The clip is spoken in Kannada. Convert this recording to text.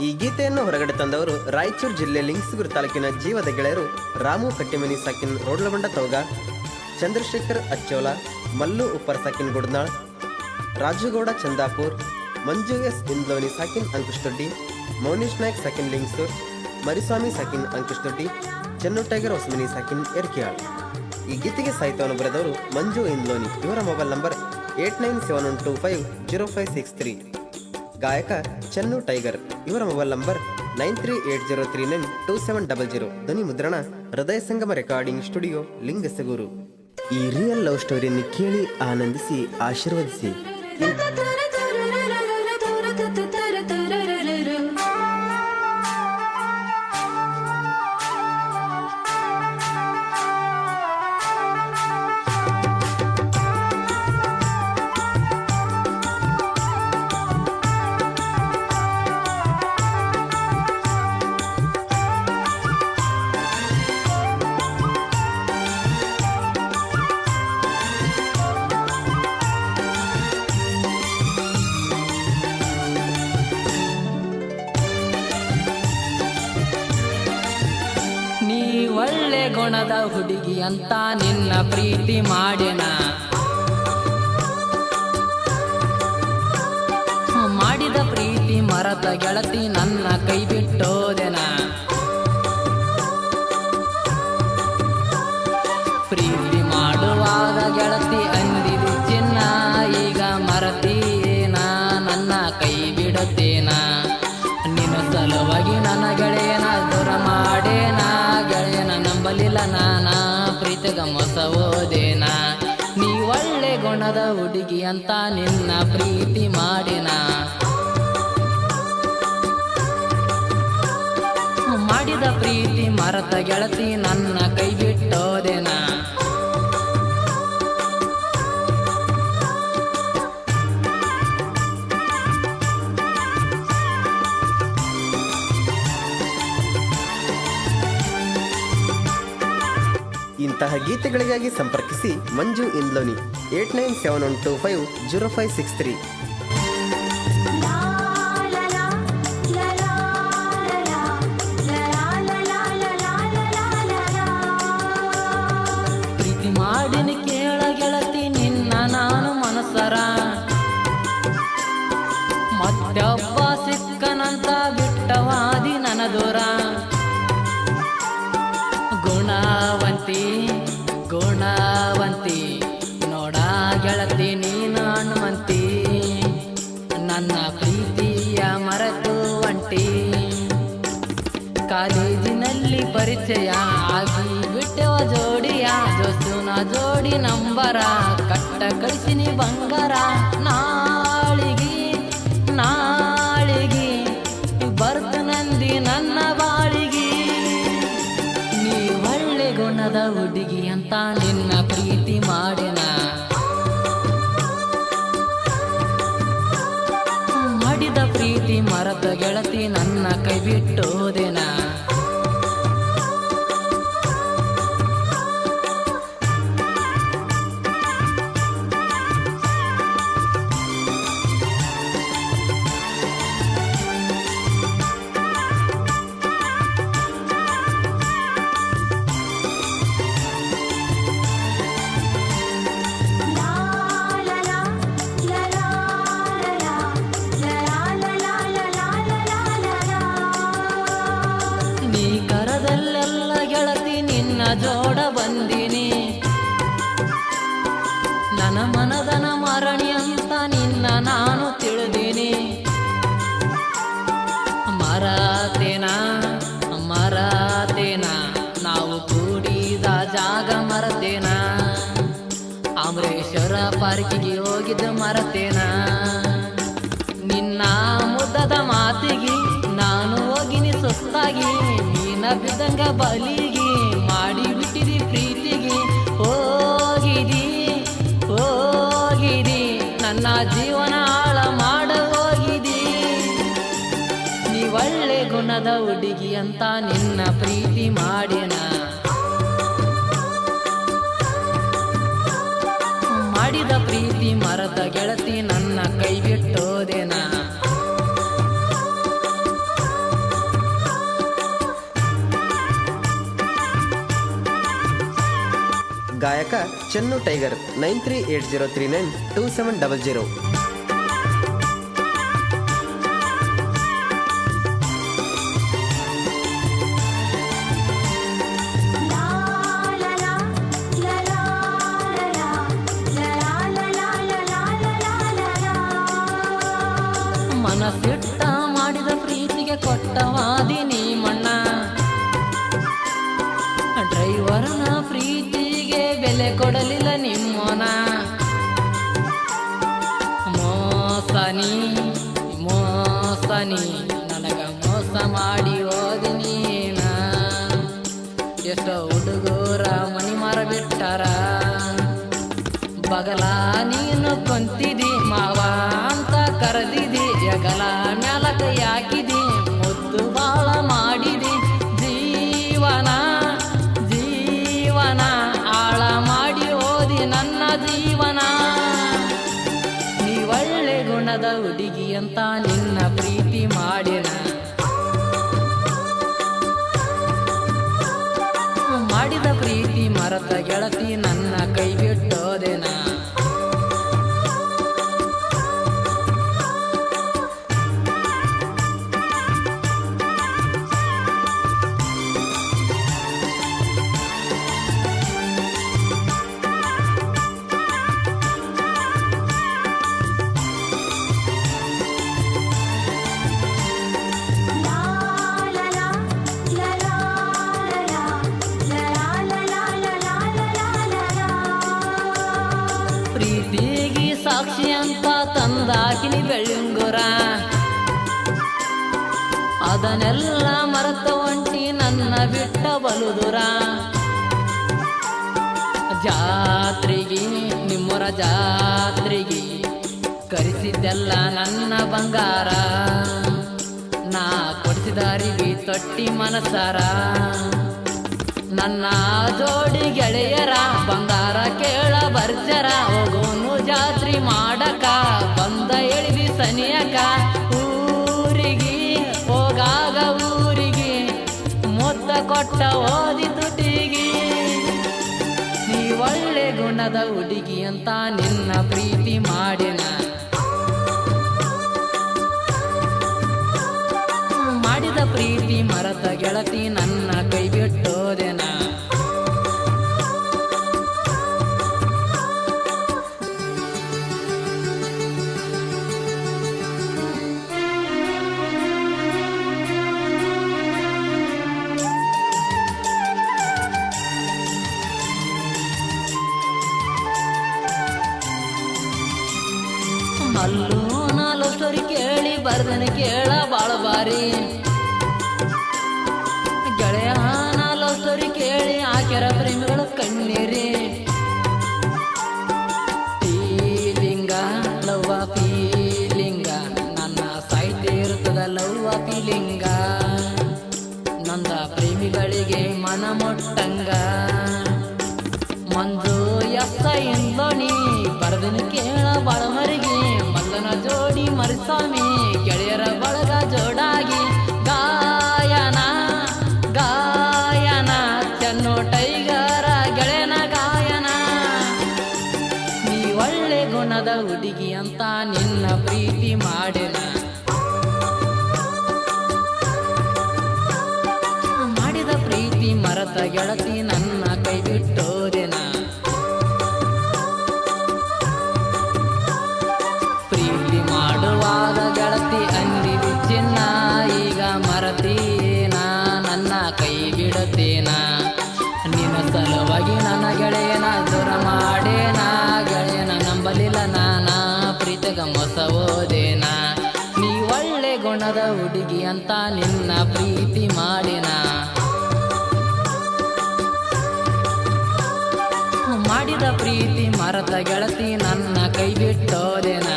ಈ ಗೀತೆಯನ್ನು ಹೊರಗಡೆ ತಂದವರು ರಾಯಚೂರು ಜಿಲ್ಲೆ ಲಿಂಗಸೂರು ತಾಲೂಕಿನ ಜೀವದ ಗೆಳೆಯರು ರಾಮು ಕಟ್ಟಿಮನಿ ಸಾಕಿನ್ ರೋಡ್ಲಬಂಡ ತೌಗ, ಚಂದ್ರಶೇಖರ್ ಅಚ್ಚೋಲ, ಮಲ್ಲು ಉಪ್ಪರ್ ಸಾಕಿನ್ ಗುಡ್ನಾಳ್, ರಾಜುಗೌಡ ಚಂದಾಪುರ್, ಮಂಜು ಎಸ್ ಇಂದ್ಲೋನಿ ಸಾಕಿನ್ ಅಂಕುಶ್ ದೊಡ್ಡಿ, ಮೌನೀಶ್ ನಾಯ್ಕ್ ಸಾಕಿನ್ ಲಿಂಗಸೂರ್, ಮರಿಸ್ವಾಮಿ ಸಾಕಿನ್ ಅಂಕುಶ್ ದೊಡ್ಡಿ, ಚೆನ್ನು ಟೈಗರ್ ಹೊಸಮನಿ ಸಾಕಿನ್ ಎರ್ಕಿಯಾಳ್. ಈ ಗೀತೆಗೆ ಸಾಹಿತ್ಯವನ್ನು ಬರೆದವರು ಮಂಜು ಇಂದ್ಲೋನಿ. ಇವರ ಮೊಬೈಲ್ ನಂಬರ್ 8971250563. ಗಾಯಕ ಚೆನ್ನು ಟೈಗರ್. ಇವರ ಮೊಬೈಲ್ ನಂಬರ್ 9380392700. ಧ್ವನಿ ಮುದ್ರಣ ಹೃದಯ ಸಂಗಮ ರೆಕಾರ್ಡಿಂಗ್ ಸ್ಟುಡಿಯೋ ಲಿಂಗಸಗೂರು. ಈ ರಿಯಲ್ ಲವ್ ಸ್ಟೋರಿಯನ್ನು ಕೇಳಿ ಆನಂದಿಸಿ ಆಶೀರ್ವದಿಸಿ. ಒಳ್ಳೆ ಗುಣದ ಹುಡುಗಿ ಅಂತ ನಿನ್ನ ಪ್ರೀತಿ ಮಾಡಿನ, ಮಾಡಿದ ಪ್ರೀತಿ ಮರದ ಗೆಳತಿ ನನ್ನ ಕೈ ಬಿಟ್ಟೋದೆನ. ಪ್ರೀತಿ ಮಾಡುವಾಗ ಗೆಳತಿ ಅಂದಿದ್ದು ಚಿನ್ನ, ಈಗ ಮರತೀನ ನನ್ನ ಕೈ ಬಿಡುತ್ತೇನ. ನಿನ್ನ ಸಲುವಾಗಿ ನನ್ನ ಗೆಳೆಯನ ದೂರ ಮಾಡೇನ, ಗೆಳೆಯನ ನಂಬಲಿಲ್ಲ ನಾನ ಪ್ರೀತಿಗ ಮೋಸ ಹೋದೇನ. ನೀ ಒಳ್ಳೆ ಗುಣದ ಹುಡುಗಿ ಅಂತ ನಿನ್ನ ಪ್ರೀತಿ ಮಾಡಿನ, ಮಾಡಿದ ಪ್ರೀತಿ ಮರತ ಗೆಳತಿ ನನ್ನ ಕೈ ಬಿಟ್ಟೋದೆನ. ಇಂತಹ ಗೀತೆಗಳಿಗಾಗಿ ಸಂಪರ್ಕಿಸಿ ಮಂಜು ಇಂದ್ಲೋನಿ 8971250563. ಪ್ರೀತಿ ಮಾಡಿನ ಕೇಳ ಗೆಳತಿ ನಿನ್ನ ನಾನು ಮನಸರ, ಮತ್ತೊಬ್ಬ ಸಿಕ್ಕನಂತ ಬಿಟ್ಟವಾದಿ ನನ್ನ ದೂರ. ಗುಣವಂತಿ ಗುಣವಂತಿ ನೋಡ ಗೆಳತಿ ನೀನು ಹನುಮಂತಿ, ನನ್ನ ಪ್ರೀತಿಯ ಮರೆತು ಒಂಟಿ. ಕಾಲೇಜಿನಲ್ಲಿ ಪರಿಚಯ ಆಗಿ ಬಿಟ್ಟೆವ ಜೋಡಿಯ, ಜೋಸ್ತುನ ಜೋಡಿ ನಂಬರ ಕಟ್ಟ ಕಳಿಸಿನಿ ಬಂಗಾರ. ನಾಳಿಗಿ ನಾಳಿಗಿ ಬರ್ತನಂದಿ ನನ್ನ ಬಾಳಿಗಿ, ನೀ ಒಳ್ಳೆ ಗುಣದ ಹುಡುಗಿ ಅಂತ ನಿನ್ನ ಪ್ರೀತಿ ಮಾಡಿನ, ಮಾಡಿದ ಪ್ರೀತಿ ಮರದ ಗೆಳತಿ ನನ್ನ ಕೈ ಬಿಟ್ಟೋದೆನ. ಜೋಡ ಬಂದಿನಿ ನನ್ನ ಮನದನ ಮರಣಿ ಅಂತ ನಿನ್ನ ನಾನು ತಿಳಿದೀನಿ. ಮರತೇನ ಮರತೇನ ನಾವು ಕೂಡಿದ ಜಾಗ ಮರತೇನ, ಅಮರೇಶ್ವರ ಪಾರ್ಕಿಗೆ ಹೋಗಿದ್ದು ಮರತೇನ. ನಿನ್ನ ಮುದ್ದದ ಮಾತಿಗೆ ನಾನು ಹೋಗಿನಿ ಸುಸ್ತಾಗಿ, ನೀನ ಬಿದ್ದಂಗ ಬಲಿಗಿ ಮಾಡಿ ಬಿಟ್ಟಿದಿ ಪ್ರೀತಿಗೆ. ಹೋಗಿದಿ ಹೋಗಿದಿ ನನ್ನ ಜೀವನ ಹಾಳ ಮಾಡ ಹೋಗಿದಿ. ನೀ ಒಳ್ಳೆ ಗುಣದ ಹುಡುಗಿ ಅಂತ ನಿನ್ನ ಪ್ರೀತಿ ಮಾಡಿನ, ಮಾಡಿದ ಪ್ರೀತಿ ಮರದ ಗೆಳತಿ ನನ್ನ ಕೈ ಬಿಟ್ಟೋದೆನ. ಚೆನ್ನು ಟೈಗರ್ 9380392700. ಮನಸ್ಸಿಟ್ಟ ಮಾಡಿದ ಪ್ರೀತಿಗೆ ಕೊಟ್ಟವಾದಿನಿ ಮಣ್ಣ, ಡ್ರೈವರ್ನ ಪ್ರೀತಿಗೆ ಬೆಲೆ ಕೊಡಲಿಲ್ಲ ನಿಮ್ಮನ. ಮೋಸನಿ ಮೋಸನಿ ನನಗ ಮೋಸ ಮಾಡಿ ಓದಿನೀನ. ಎಷ್ಟೋ ಹುಡುಗರ ಮನಿ ಮಾರ ಬಿಟ್ಟಾರ, ಬಗಲ ನೀನು ಕೊಂತಿದಿ ಮಾವ ಅಂತ ಕರೆದಿದಿ, ಎಗಲ ಮ್ಯಾಲ ಕೈ ಹಾಕಿದಿ, ಮುದ್ದು ಬಾಳ ಮಾಡಿದಿ. ಜೀವನ ಜೀವನ ಆಳ ಮಾಡಿ ಓದಿ ನನ್ನ ಜೀವನ. ನೀ ಒಳ್ಳೆ ಗುಣದ ಹುಡುಗಿ ಅಂತ ನಿನ್ನ ಪ್ರೀತಿ ಮಾಡಿನ. ಮಾಡಿದ ಪ್ರೀತಿ ಮರೆತ ಗೆಳತಿ ನನ್ನ ಕೈ ಬಿಟ್ಟೋದೆನ. ಪ್ರೀತಿಗೆ ಸಾಕ್ಷಿ ಅಂತ ತಂದಾಕಿನಿ ಬೆಳ್ಳುಂಗುರ, ಅದನ್ನೆಲ್ಲ ಮರೆತ ಒಂಟಿ ನನ್ನ ಬಿಟ್ಟ ಬಲುದುರ. ಜಾತ್ರೆಗೆ ನಿಮ್ಮರ ಜಾತ್ರೆಗೆ ಕರೆಸಿದ್ದೆಲ್ಲ ನನ್ನ ಬಂಗಾರ, ನಾ ಕೊಡಿಸಿದ ಅರಿವಿ ತೊಟ್ಟಿ ಮನಸಾರ. ನನ್ನ ಜೋಡಿ ಗೆಳೆಯರ ಬಂಗಾರ ಕೇಳ ಬರ್ಜರ, ಹೋಗೋನು ಜಾತ್ರೆ ಮಾಡಕ ಬಂದ ಎಳಿದಿ ಸನಿಯಕ. ಊರಿಗೆ ಹೋಗಾಗ ಊರಿಗೆ ಮೊತ್ತ ಕೊಟ್ಟ ಓದಿ ತುಟಿಗಿ. ನೀ ಒಳ್ಳೆ ಗುಣದ ಹುಡುಗಿ ಅಂತ ನಿನ್ನ ಪ್ರೀತಿ ಮಾಡಿನ. ಮಾಡಿದ ಪ್ರೀತಿ ಮರೆತ ಗೆಳತಿ ನನ್ನ ಕೈ ಬಿಟ್ಟೋದೆನ. ಮಲ್ಲು ನಾಲ್ಕು ಸ್ಟೋರಿ ಕೇಳಿ ಬರ್ದನೆ ಕೇಳ ಬಾಳ ಬಾರಿ, ಗೆಳೆಯ ನಾಲ್ಕು ಸ್ಟೋರಿ ಕೇಳಿ ಆಕೆರ ಪ್ರೇಮಿಗಳು ಕಣ್ಣೀರಿ. ಫೀಲಿಂಗ ಲವ್ವ ಫೀಲಿಂಗ ನನ್ನ ಸಾಹಿತ್ಯ ಇರ್ತದ ಲವ್ವ ಫೀಲಿಂಗ. ನಂದ ಪ್ರೇಮಿಗಳಿಗೆ ಮನ ಮೊಟ್ಟಂಗ ಮಂಜು ಎತ್ತ ಇಂದೋಣಿ ಬರ್ದಿನ ಕೇಳ ಬಾಳಮರಿಗೆ. ಮಲ್ಲನ ಜೋಡಿ ಮರಿಸ್ವಾಮಿ ಗೆಳೆಯರ ಬಳಗ ಜೋಡಾಗಿ ಗಾಯನ ಗಾಯನ ಚೆನ್ನು ಟೈಗರ ಗೆಳೆಯನ ಗಾಯನ. ನೀ ಒಳ್ಳೆ ಗುಣದ ಹುಡುಗಿ ಅಂತ ನಿನ್ನ ಪ್ರೀತಿ ಮಾಡಿನ. ಮಾಡಿದ ಪ್ರೀತಿ ಮರೆತ ಗೆಳತಿ ನನ್ನ ಕೈ ಬಿಟ್ಟೋದೆನ. ಪ್ರೀತಿ ಮಾಡುವಾಗ ಗೆಳತಿ ಅಂದಿದಿ ಚಿನ್ನ, ಈಗ ಮರತೀನ ನನ್ನ ಕೈ ಬಿಡುತ್ತೇನ. ನಿನ್ನ ಸಲುವಾಗಿ ನನ್ನ ಗೆಳೆಯನ ದೂರ ಮಾಡೇನ, ಗೆಳೆಯನ ನಂಬಲಿಲ್ಲ ನಾನ ಪ್ರೀತಿಗ ಮೋಸ ಹೋದೇನ. ನೀ ಒಳ್ಳೆ ಗುಣದ ಹುಡುಗಿ ಅಂತ ನಿನ್ನ ಪ್ರೀತಿ ಮಾಡಿನ. ಮಾಡಿದ ಪ್ರೀತಿ ಮರೆತ ಗೆಳತಿ ನನ್ನ ಕೈ ಬಿಟ್ಟೋದೆನ.